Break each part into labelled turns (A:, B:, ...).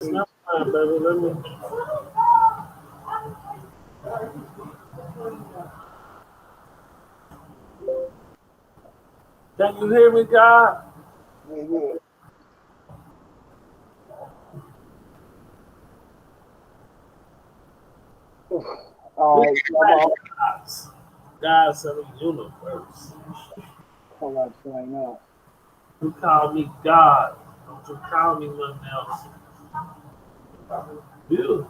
A: It's not fine, baby. Let me. Can you hear me, God?
B: Yeah, yeah. All right, so I'm all
A: Gods. Gods of the universe.
B: hold on right now.
A: You call me God. Don't you call me nothing else. You.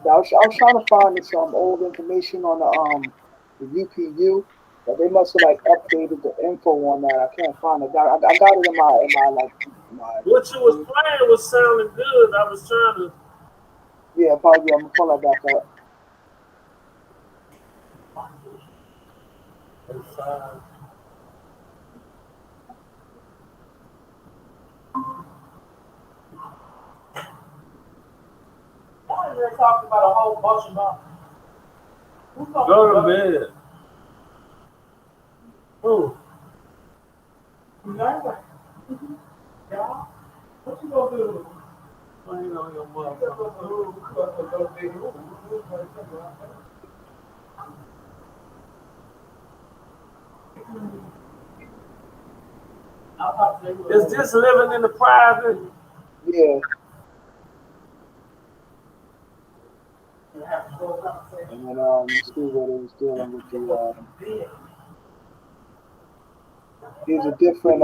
B: I was trying to find some old information on the UPU, but they must have like updated the info on that. I can't find it. I got it in my like my
A: What you was playing was sounding good. I was trying to.
B: yeah. Probably I'm gonna pull that back up.
A: Go to bed. Oh, playing on your motherfucker. Is this living in the private?
B: Yeah, and then you see what it was dealing with the these are different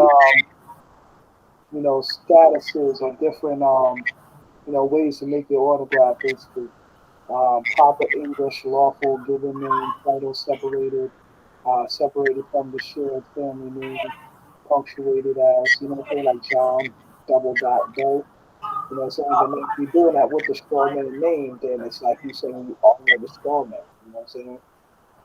B: statuses or different ways to make your autograph basically. Proper English, lawful given name, title separated from the shared family name, punctuated as, like John, double dot Doe. Saying, but if you're doing that with the straw man name, then it's like you saying you are the straw man. You know what I'm saying?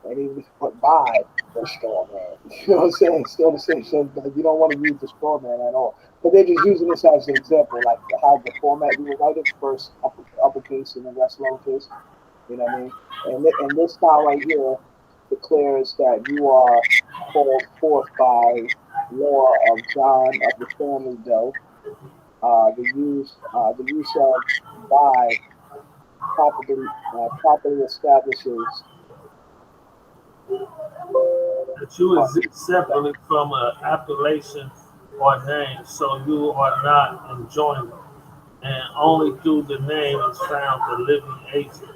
B: And even if you put by the straw man, you know what I'm saying? It's still the same. So like, you don't want to use the straw man at all. But they're just using this as an example, like how the format we would write it first uppercase and the rest lowercase. You know what I mean? And this style right here declares that you are called forth by law of John of the family Doe. The use of by properly establishes.
A: That you
B: Uh,
A: exist separately from an appellation or name, so you are not enjoined, and only through the name is found the living agent.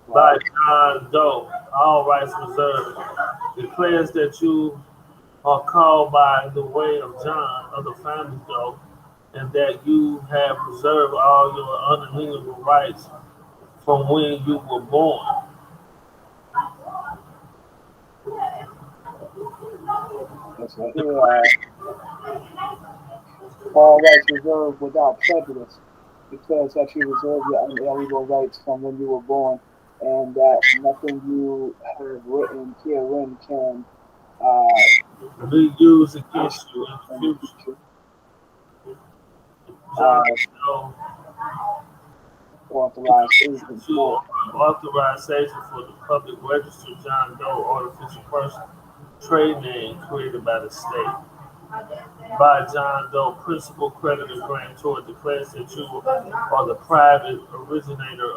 A: By
B: right.
A: John Doe, all rights reserved, declares that you are called by the way of John of the family Doe, and that you have preserved all your unalienable rights from when you were born.
B: That's right here. All rights reserved without prejudice declares that you reserve your unalienable rights from when you were born, and that nothing you have written herein can uh,
A: Be used
B: against
A: against you
B: you
A: in the
B: in the
A: future.
B: future.
A: John
B: Uh,
A: Doe
B: authorized agent
A: to
B: for.
A: authorization for the public register John Doe artificial person trade name created by the state. By John Doe, principal creditor grantor declares that you are the private originator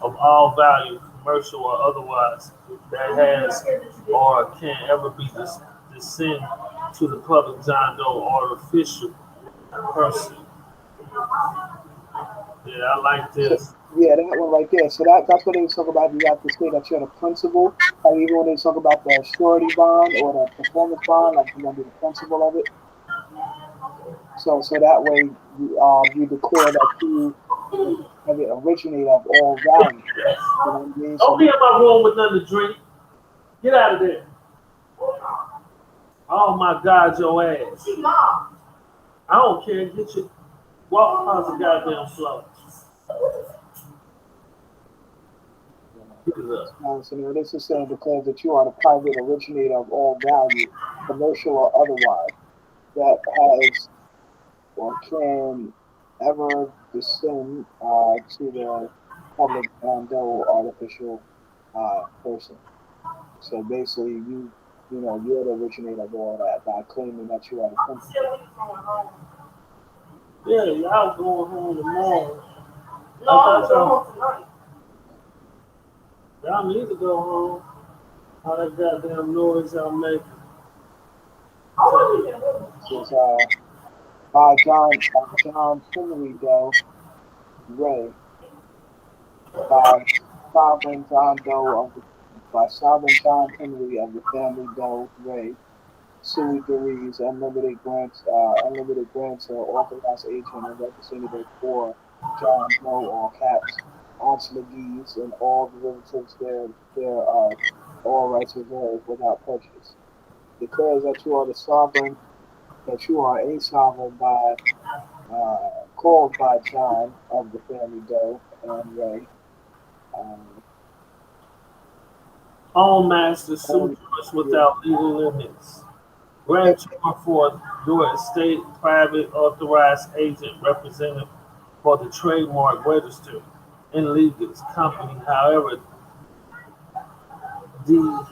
A: of all value, commercial or otherwise, that has or can ever be descend to the public John Doe artificial person. Yeah, I like
B: So
A: this.
B: yeah, that one right there. So that's what they talk about. You have to say that you're the principal. Like even when they talk about the surety bond or the performance bond, like you're gonna be the principal of it. So that way you declare that you are the originator of all value. You know what I mean?
A: Don't
B: So
A: be in my room with nothing to drink. Get out of there. Oh my God, your ass. I don't care. Get your walk across the goddamn floor. Get it up.
B: so this is saying declares that you are the private originator of all value, commercial or otherwise, that has or can ever descend to the public John Doe artificial person. So basically, you're the originator of all that by claiming that you are the principal.
A: Yeah, y'all going home tomorrow. No, I thought y'all need to go home. All that goddamn noise y'all making.
B: This is by John Henry Doe Ray, by Sovereign John Doe of the by Sovereign John Henry of the family Doe Ray, sui juris, unlimited grants authorized agent and representative for John Doe, all caps, aunts McGee's, and all derivatives thereof, all rights reserved without prejudice. Declares that you are the sovereign, that you are a sovereign called by John of the family Doe and Ray. Um,
A: All masters
B: and,
A: sue us
B: yeah,
A: without legal limits. Grantor for your estate, private authorized agent, representative for the trademark register and legals company, however, de-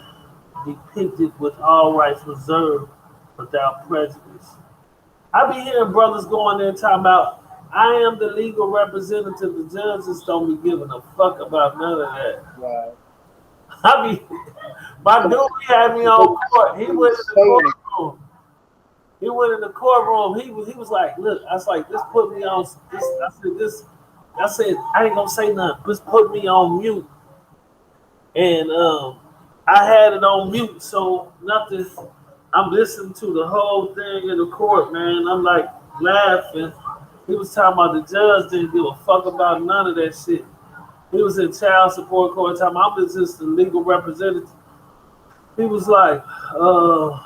A: depicted with all rights reserved without prejudice. I be hearing brothers going there talking about, I am the legal representative. The judges don't be giving a fuck about none of that.
B: right.
A: I be, my dude had me on court. He went in the
B: Saying it,
A: courtroom. He went in the courtroom. He was like, look, I was like, this put me on this. I said this. I said I ain't gonna say nothing. Just put me on mute, and I had it on mute, so nothing. I'm listening to the whole thing in the court, man. I'm like laughing. He was talking about the judge didn't give a fuck about none of that shit. He was in child support court talking. I'm just the legal representative. He was like, well,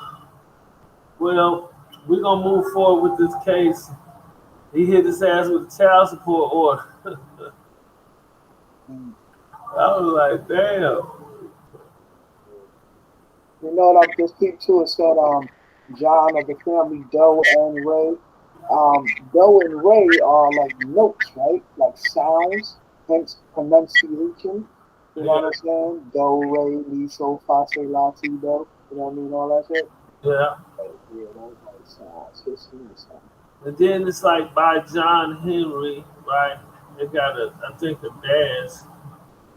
A: we're gonna move forward with this case. He hit his ass with a child support order.
B: mm,
A: I was like, damn.
B: like this peep too. It said John of the family Doe and Ray. Doe and Ray are like notes, right? Like sounds, hence pronunciation. You know
A: Yeah,
B: what I'm saying? Do, Ray, Mi, So, Fa, Se, La, Ti, Do. You know what I mean? All that shit.
A: yeah.
B: Like, yeah, those like sounds. History and stuff.
A: And then it's like by John Henry, right? They got I think a dash.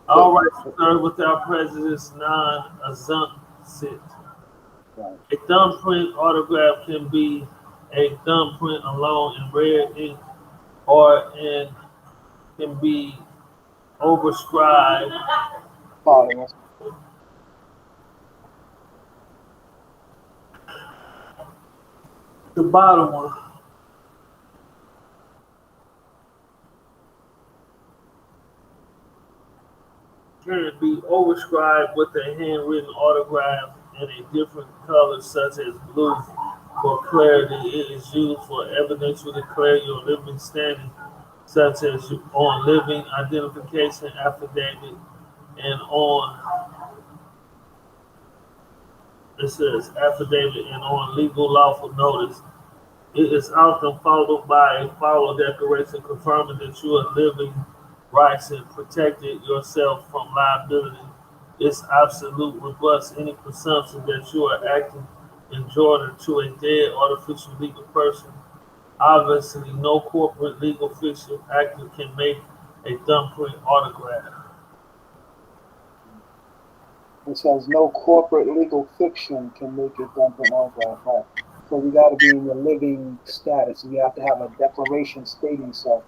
A: All
B: Footnote.
A: rights reserved without prejudice, non-assumptive.
B: Right.
A: A thumbprint autograph can be a thumbprint alone in red ink or in can be overscribed.
B: Following us.
A: The bottom one can be overscribed with a handwritten autograph in a different color, such as blue, for clarity. It is used for evidence to declare your living standing, such as on living identification affidavit and on it says affidavit and on legal lawful notice. It is often followed by a follow declaration confirming that you are living rights and protected yourself from liability. It's absolute rebuts any presumption that you are acting in Jordan to a dead artificial legal person. Obviously, no corporate legal fiction actor can make a thumbprint autograph.
B: It says no corporate legal fiction can make it thumbprint autograph. Right. So you got to be in your living status. You have to have a declaration stating so.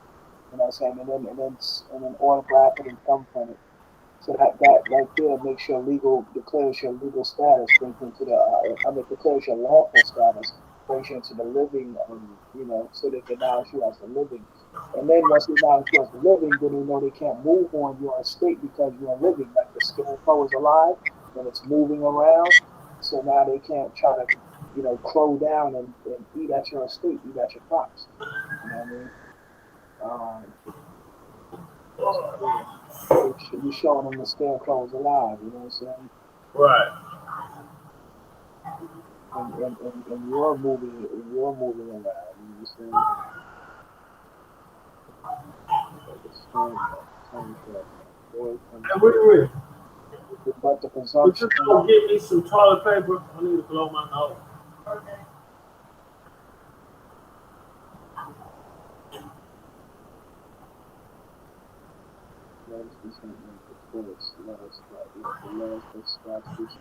B: You know what I'm saying? And then autograph it and thumbprint it. So that right there makes your legal declares your legal status, brings you into the declares your lawful status, brings you into the living, so they can acknowledge you as the living. And then once they acknowledge you as the living, then they know they can't move on your estate because you're living, like the scarecrow is alive and it's moving around. So now they can't try to, crow down and eat at your estate, eat at your crops. You know what I mean? So yeah. You showing them the scarecrows alive, you know what I'm saying?
A: Right.
B: And you're moving around, you know what I'm saying? Like a scarecrow, boy, come
A: Hey, wait, wait.
B: but the
A: But
B: presumption.
A: you gonna get me some toilet paper? I need to blow my nose.
B: Laws present the courts, laws the laws that statutes,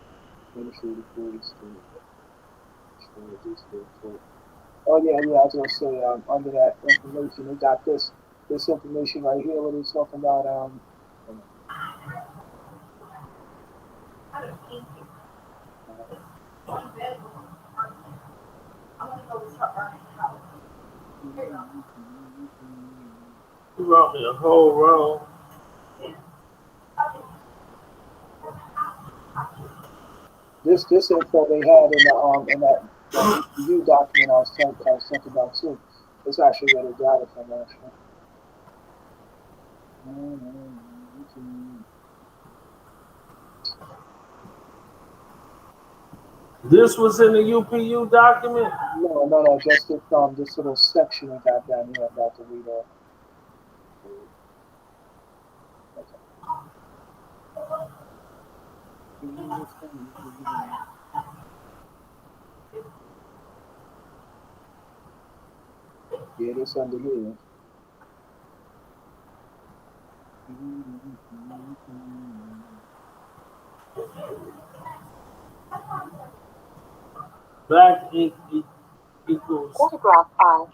B: administrative courts, the court. Oh yeah, yeah. I was gonna say, under that information, they got this information right here. What he's talking about,
A: You brought me a whole roll.
B: this info they had in that UPU document I was talking about too. It's actually where they got it from actually.
A: This was in the UPU document.
B: No, just this little section I got down here about to read off. Yeah, this under here.
A: Black ink equals.
C: Autograph I.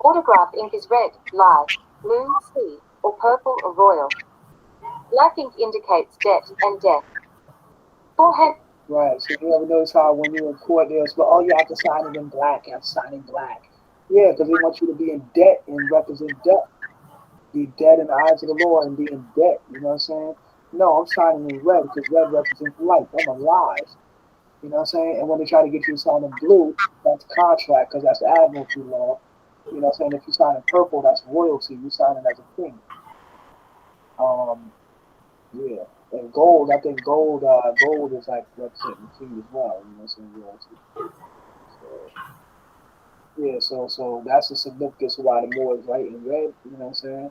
C: Autograph ink is red, live, blue, sea, or purple or royal. Black ink indicates debt and death. Forehead.
B: Right. So you ever notice how when you're in court, there's well, you have to sign it in black. You have to sign in black. Yeah, because they want you to be in debt and represent debt. Be dead in the eyes of the Lord and be in debt. You know what I'm saying? No, I'm signing in red because red represents life. I'm alive. You know what I'm saying? And when they try to get you to sign in blue, that's contract because that's admiralty law. You know what I'm saying? If you sign in purple, that's royalty. You signing as a king. Yeah. And gold, I think gold is like representing the king as well. You know what I'm saying? Royalty. So that's the significance of why the Moors write in red. You know what I'm saying?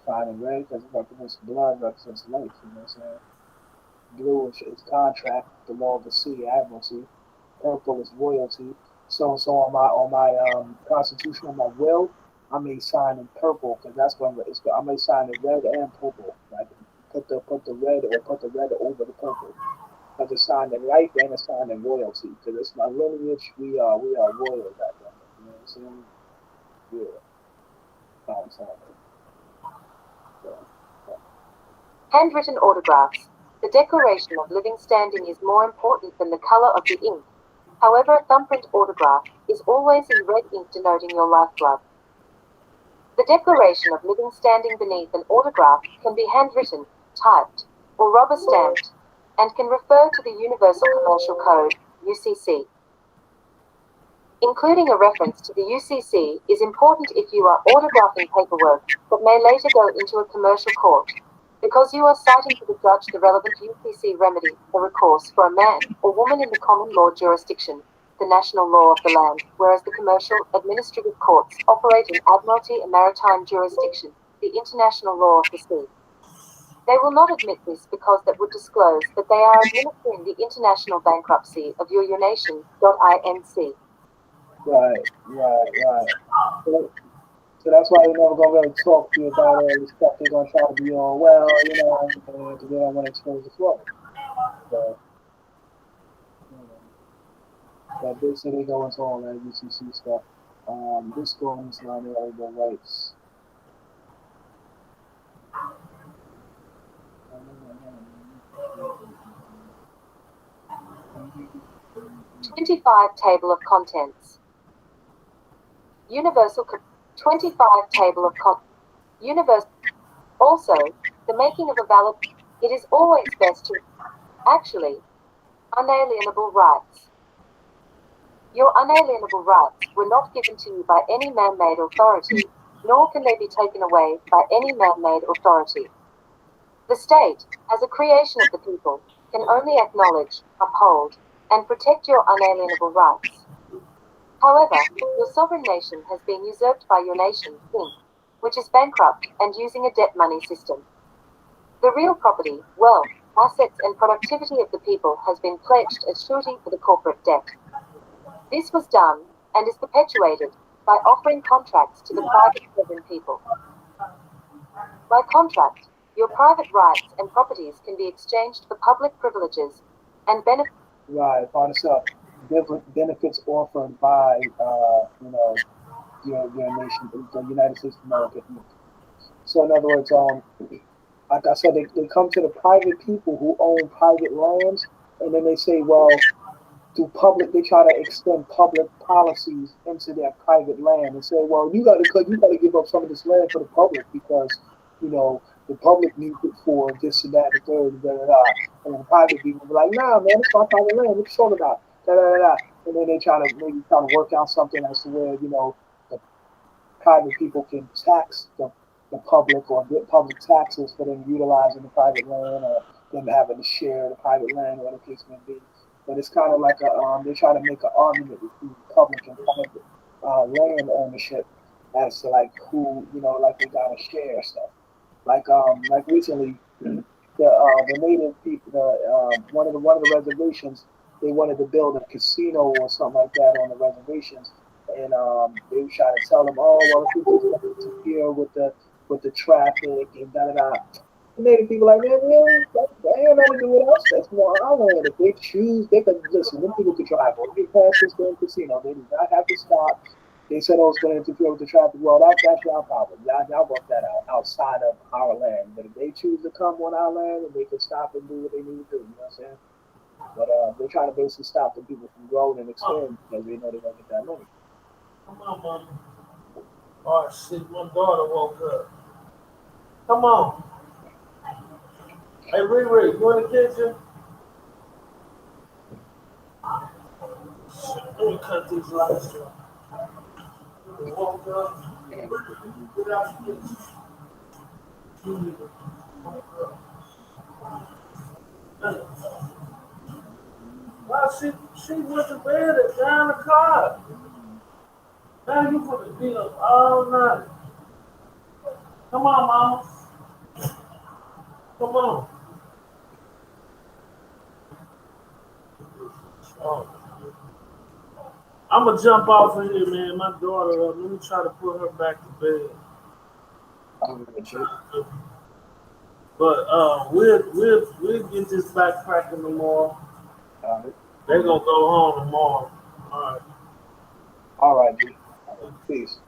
B: Fine in red because it represents blood, represents life. You know what I'm saying? Blue is contract, the law of the sea, admiralty. Purple is royalty. So on my constitution, on my will, I may sign in purple because that's when I may sign in red and purple. Like put the red over the purple. Because it's signed in life and it's signed in royalty. Because it's my lineage. We are royal back then. You know what I'm saying? Yeah. I'm sorry.
C: Handwritten autographs. The declaration of living standing is more important than the color of the ink. However, a thumbprint autograph is always in red ink denoting your lifeblood. The declaration of living standing beneath an autograph can be handwritten, typed, or rubber stamped, and can refer to the Universal Commercial Code, UCC. Including a reference to the UCC is important if you are autographing paperwork that may later go into a commercial court, because you are citing to the judge the relevant UCC remedy or recourse for a man or woman in the common law jurisdiction, the national law of the land, whereas the commercial administrative courts operate in admiralty and maritime jurisdiction, the international law of the sea. They will not admit this because that would disclose that they are administering the international bankruptcy of your nation, .inc.
B: Right. So that's why they're never gonna really talk to you about all this stuff. They're gonna try to be all well, you know, because they don't want to expose the fraud. So, but basically they go into all that UCC stuff. This goes on the rights.
C: 25 Table of Contents. Universal 25 Table of Contents. Universal. Also, the making of a valid it is always best to actually unalienable rights. Your unalienable rights were not given to you by any man-made authority, nor can they be taken away by any man-made authority. The state, as a creation of the people, can only acknowledge, uphold, and protect your unalienable rights. However, your sovereign nation has been usurped by your nation, Inc., which is bankrupt and using a debt money system. The real property, wealth, assets and productivity of the people has been pledged as surety for the corporate debt. This was done, and is perpetuated, by offering contracts to the private sovereign people. By contract, your private rights and properties can be exchanged for public privileges and benefits.
B: Right, part of stuff. Different benefits offered by, your nation, the United States of America. So in other words, like I said, they come to the private people who own private lands, and then they say, well, they try to extend public policies into their private land and say, well, you gotta give up some of this land for the public because, the public needs it for this and that and the third and da da da. And then the private people be like, nah, man, it's my private land. What you talking about? Da da da da. And then they try to work out something as to where, the private people can tax the public or get public taxes for them utilizing the private land or them having to share the private land, whatever the case may be. But it's kind of like they try to make an argument between public and private land ownership as to like who, like they gotta share stuff. Like recently, the native people, one of the reservations, they wanted to build a casino or something like that on the reservations, and they were trying to tell them, oh well, if we just interfere with the traffic and da da da. The native people like, man, really? That ain't nothing to do with us. That's more our land. If they choose, they could listen. Them people could drive or get past this damn casino. They do not have to stop. They said, oh, it's going to interfere with the traffic. Well, that's your problem. Y'all work that out outside of our land. But if they choose to come on our land, and they can stop and do what they need to do. You know what I'm saying? But they're trying to basically stop the people from growing and expanding because they know they're going to get that money.
A: Come on, mama. Oh shit, my daughter woke up. Come on. Hey, Riri, you in the kitchen? Shit, let me cut these lights off. You woke up. Get out the kitchen. Well, she went to bed at 9 o'clock. Now you gonna be up all night. Come on, mama. Come on. Oh. I'm gonna jump off of here, man. My daughter up. Let me try to put her back to bed. But we'll get this back cracking tomorrow. They're gonna go home tomorrow. All right.
B: All right, G. Peace.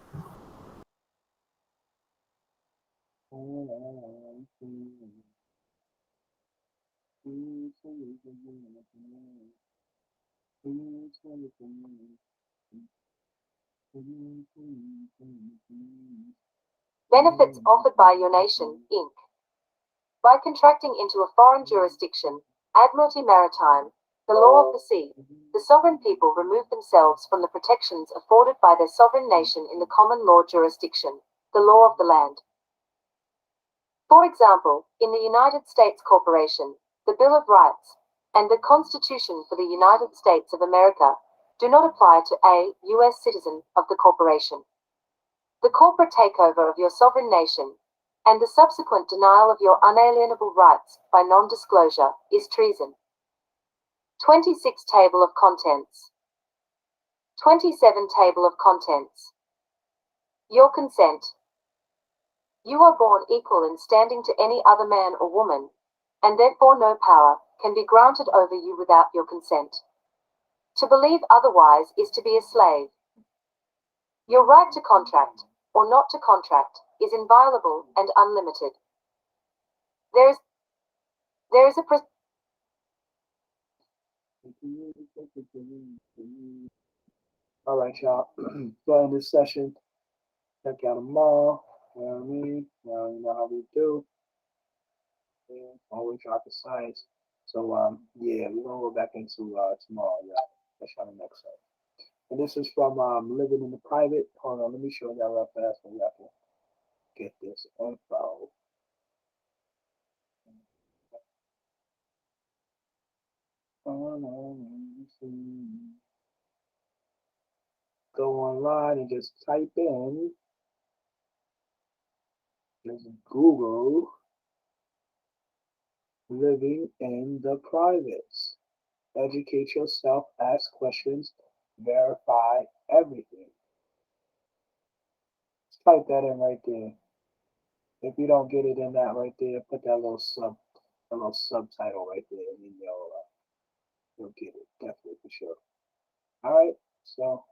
C: Benefits offered by your nation, Inc. By contracting into a foreign jurisdiction, Admiralty Maritime, the law of the sea, the sovereign people remove themselves from the protections afforded by their sovereign nation in the common law jurisdiction, the law of the land. For example, in the United States Corporation, the Bill of Rights, and the Constitution for the United States of America do not apply to a U.S. citizen of the corporation. The corporate takeover of your sovereign nation, and the subsequent denial of your unalienable rights by non-disclosure, is treason. 26 Table of Contents. 27 Table of Contents. Your consent. You are born equal in standing to any other man or woman, and therefore no power can be granted over you without your consent. To believe otherwise is to be a slave. Your right to contract, or not to contract, is inviolable and unlimited. There is a
B: All right, y'all. So in this session, check out tomorrow. You know what I mean? You know how we do. Yeah, always rocket science. So yeah, we're gonna go back into tomorrow, y'all. That's on the next side. And this is from Living in the Private. Hold on, let me show y'all real fast so y'all can get this info. Go online and just type in, just Google Living in the Privates. Educate yourself, ask questions, verify everything. Just type that in right there. If you don't get it in that right there, put that little subtitle right there, and then you'll get it definitely for sure. All right, so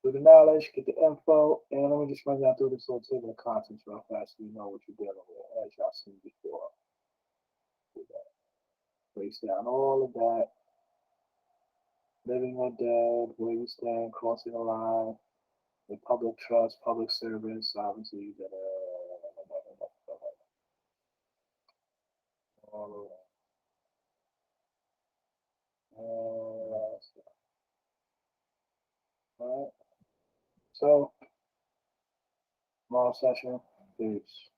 B: do the knowledge, get the info, and let me just run down through this little table of contents real fast so you know what you're dealing with, as y'all seen before. Do that. Breaks down all of that. Living or dead, where you stand, crossing the line, the public trust, public service, obviously, that all of that. All right. So, tomorrow session, peace.